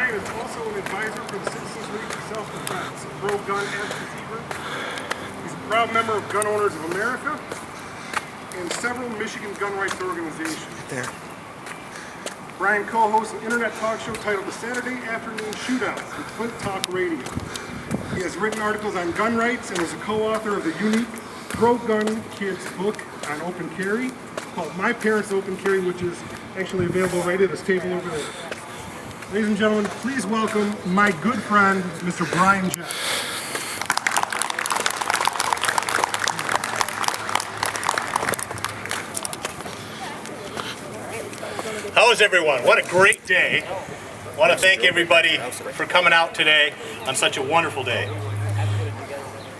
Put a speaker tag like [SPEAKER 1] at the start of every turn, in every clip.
[SPEAKER 1] Brian is also an advisor for the Citizens League for Self-Defense, a pro-gun advocacy group. He's a proud member of Gun Owners of America and several Michigan gun rights organizations.
[SPEAKER 2] There.
[SPEAKER 1] Brian co-hosts an internet talk show titled The Saturday Afternoon Shootouts with Flint Talk Radio. He has written articles on gun rights and is a co-author of the unique pro-gun kids book on open carry called My Parents Open Carry, which is actually available right at this table over there. Ladies and gentlemen, please welcome my good friend, Mr. Brian Jett.
[SPEAKER 3] How is everyone? What a great day. I want to thank everybody for coming out today on such a wonderful day.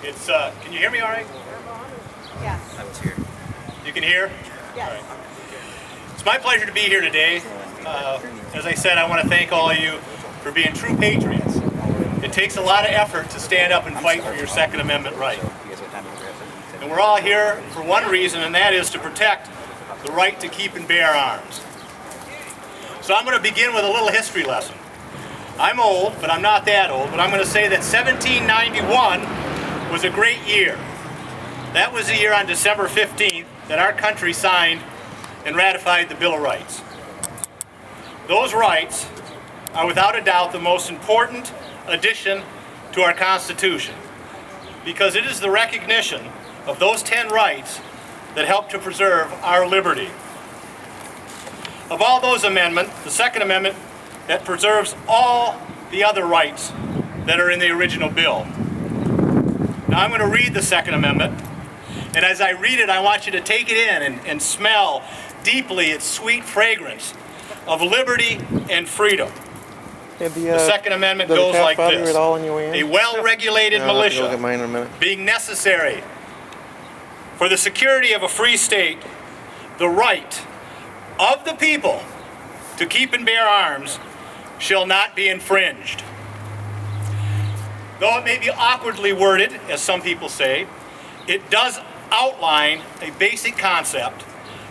[SPEAKER 3] It's, can you hear me all right?
[SPEAKER 4] Yes.
[SPEAKER 2] I was here.
[SPEAKER 3] You can hear?
[SPEAKER 4] Yes.
[SPEAKER 3] All right. It's my pleasure to be here today. As I said, I want to thank all of you for being true patriots. It takes a lot of effort to stand up and fight for your Second Amendment right. And we're all here for one reason, and that is to protect the right to keep and bear arms. So I'm going to begin with a little history lesson. I'm old, but I'm not that old, but I'm going to say that 1791 was a great year. That was the year on December 15th that our country signed and ratified the Bill of Rights. Those rights are without a doubt the most important addition to our Constitution, because it is the recognition of those 10 rights that help to preserve our liberty. Of all those amendments, the Second Amendment that preserves all the other rights that are in the original bill. Now I'm going to read the Second Amendment, and as I read it, I want you to take it in and smell deeply its sweet fragrance of liberty and freedom. The Second Amendment goes like this: a well-regulated militia being necessary for the security of a free state, the right of the people to keep and bear arms shall not be infringed. Though it may be awkwardly worded, as some people say, it does outline a basic concept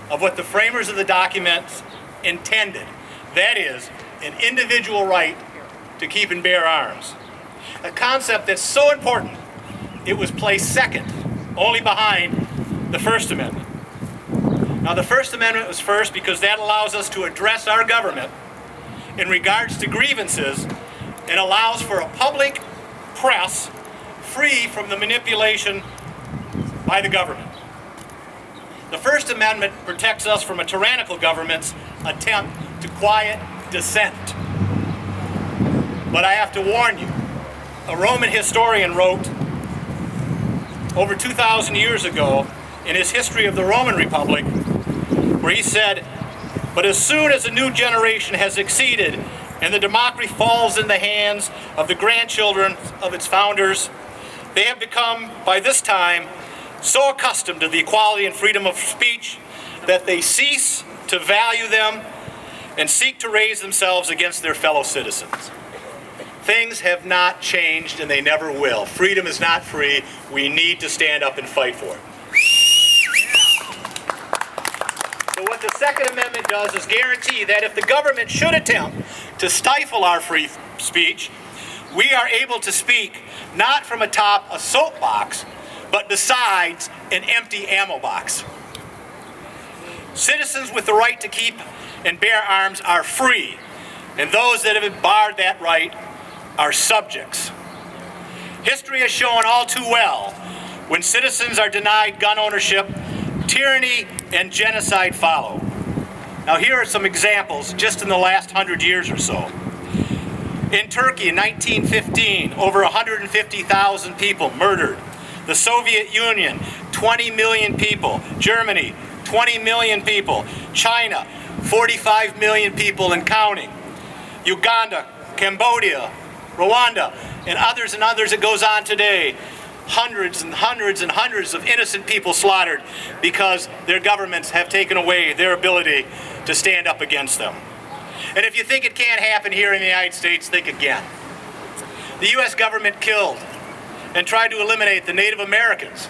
[SPEAKER 3] of what the framers of the documents intended. That is, an individual right to keep and bear arms. A concept that's so important, it was placed second, only behind the First Amendment. Now, the First Amendment was first because that allows us to address our government in regards to grievances and allows for a public press free from the manipulation by the government. The First Amendment protects us from a tyrannical government's attempt to quiet dissent. But I have to warn you, a Roman historian wrote over 2,000 years ago in his History of the Roman Republic, where he said, "But as soon as a new generation has succeeded and the democracy falls in the hands of the grandchildren of its founders, they have become, by this time, so accustomed to the equality and freedom of speech that they cease to value them and seek to raise themselves against their fellow citizens." Things have not changed, and they never will. Freedom is not free. We need to stand up and fight for it. So what the Second Amendment does is guarantee that if the government should attempt to stifle our free speech, we are able to speak not from atop a soapbox, but besides an empty ammo box. Citizens with the right to keep and bear arms are free, and those that have barred that right are subjects. History has shown all too well, when citizens are denied gun ownership, tyranny and genocide follow. Now here are some examples just in the last 100 years or so. In Turkey in 1915, over 150,000 people murdered. The Soviet Union, 20 million people. Germany, 20 million people. China, 45 million people and counting. Uganda, Cambodia, Rwanda, and others, it goes on today. Hundreds and hundreds and hundreds of innocent people slaughtered because their governments have taken away their ability to stand up against them. And if you think it can't happen here in the United States, think again. The U.S. government killed and tried to eliminate the Native Americans.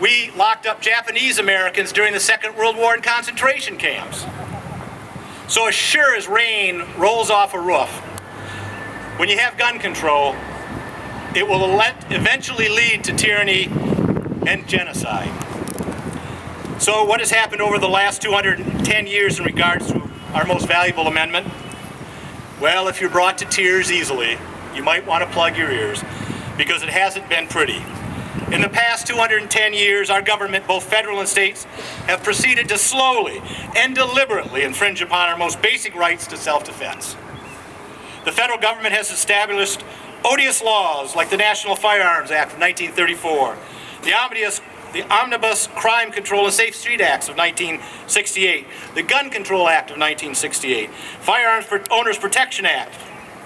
[SPEAKER 3] We locked up Japanese Americans during the Second World War in concentration camps. So as sure as rain rolls off a roof, when you have gun control, it will eventually lead to tyranny and genocide. So what has happened over the last 210 years in regards to our most valuable amendment? Well, if you're brought to tears easily, you might want to plug your ears, because it hasn't been pretty. In the past 210 years, our government, both federal and states, have proceeded to slowly and deliberately infringe upon our most basic rights to self-defense. The federal government has established odious laws like the National Firearms Act of 1934, the Omnibus Crime Control and Safe Street Acts of 1968, the Gun Control Act of 1968, Firearms Owners Protection Act,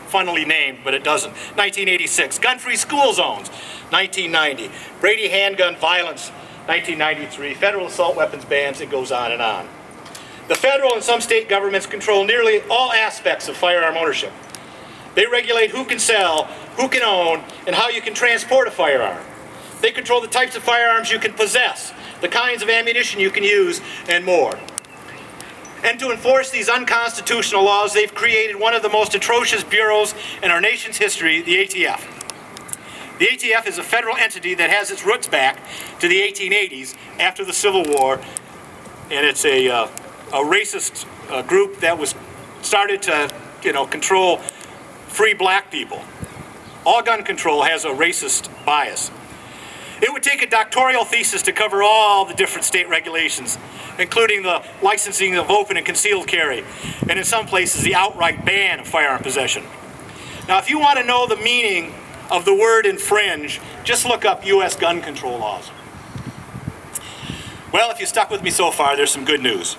[SPEAKER 3] funnily named, but it doesn't, 1986, Gun-Free School Zones, 1990, Brady Handgun Violence, 1993, Federal Assault Weapons Bans, it goes on and on. The federal and some state governments control nearly all aspects of firearm ownership. They regulate who can sell, who can own, and how you can transport a firearm. They control the types of firearms you can possess, the kinds of ammunition you can use, and more. And to enforce these unconstitutional laws, they've created one of the most atrocious bureaus in our nation's history, the ATF. The ATF is a federal entity that has its roots back to the 1880s after the Civil War, and it's a racist group that was started to, control free black people. All gun control has a racist bias. It would take a doctoral thesis to cover all the different state regulations, including the licensing of open and concealed carry, and in some places the outright ban of firearm possession. Now, if you want to know the meaning of the word infringe, just look up U.S. gun control laws. Well, if you stuck with me so far, there's some good news.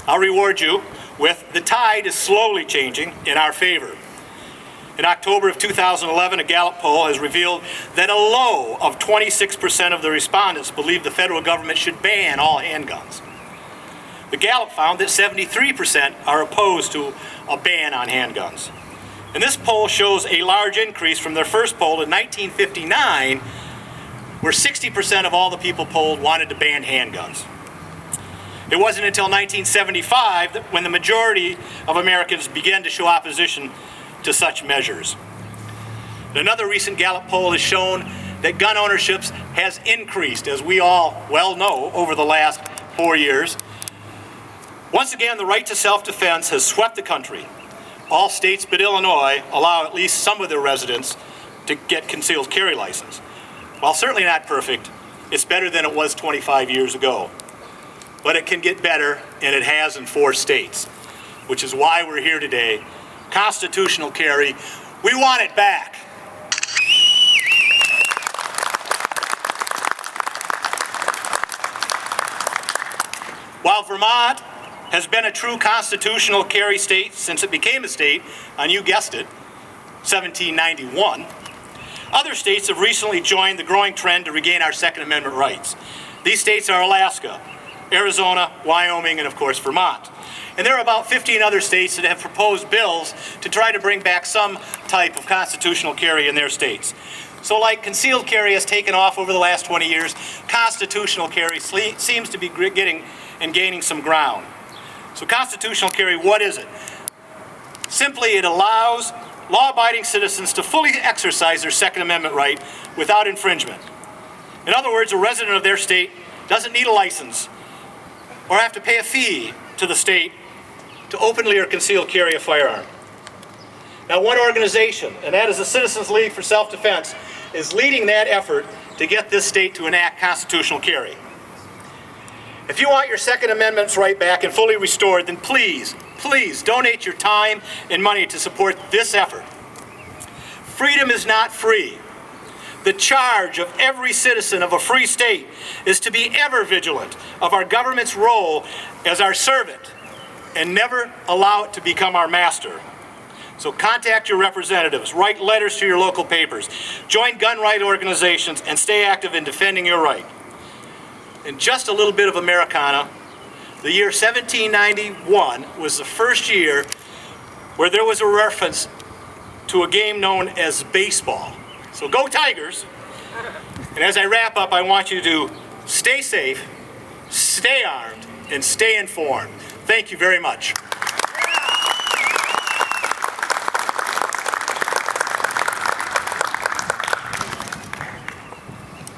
[SPEAKER 3] I'll reward you with the tide is slowly changing in our favor. In October of 2011, a Gallup poll has revealed that a low of 26% of the respondents believe the federal government should ban all handguns. The Gallup found that 73% are opposed to a ban on handguns. And this poll shows a large increase from their first poll in 1959, where 60% of all the people polled wanted to ban handguns. It wasn't until 1975 that when the majority of Americans began to show opposition to such measures. Another recent Gallup poll has shown that gun ownership has increased, as we all well know, over the last 4 years. Once again, the right to self-defense has swept the country. All states but Illinois allow at least some of their residents to get concealed carry license. While certainly not perfect, it's better than it was 25 years ago. But it can get better, and it has in 4 states, which is why we're here today. Constitutional carry, we want it back. While Vermont has been a true constitutional carry state since it became a state, and you guessed it, 1791, other states have recently joined the growing trend to regain our Second Amendment rights. These states are Alaska, Arizona, Wyoming, and of course Vermont. And there are about 15 other states that have proposed bills to try to bring back some type of constitutional carry in their states. So like concealed carry has taken off over the last 20 years, constitutional carry seems to be getting and gaining some ground. So constitutional carry, what is it? Simply, it allows law-abiding citizens to fully exercise their Second Amendment right without infringement. In other words, a resident of their state doesn't need a license or have to pay a fee to the state to openly or concealed carry a firearm. Now, one organization, and that is the Citizens League for Self-Defense, is leading that effort to get this state to enact constitutional carry. If you want your Second Amendment's right back and fully restored, then please donate your time and money to support this effort. Freedom is not free. The charge of every citizen of a free state is to be ever vigilant of our government's role as our servant and never allow it to become our master. So contact your representatives, write letters to your local papers, join gun right organizations, and stay active in defending your right. And just a little bit of Americana, the year 1791 was the first year where there was a reference to a game known as baseball. So go Tigers! And as I wrap up, I want you to stay safe, stay armed, and stay informed. Thank you very much.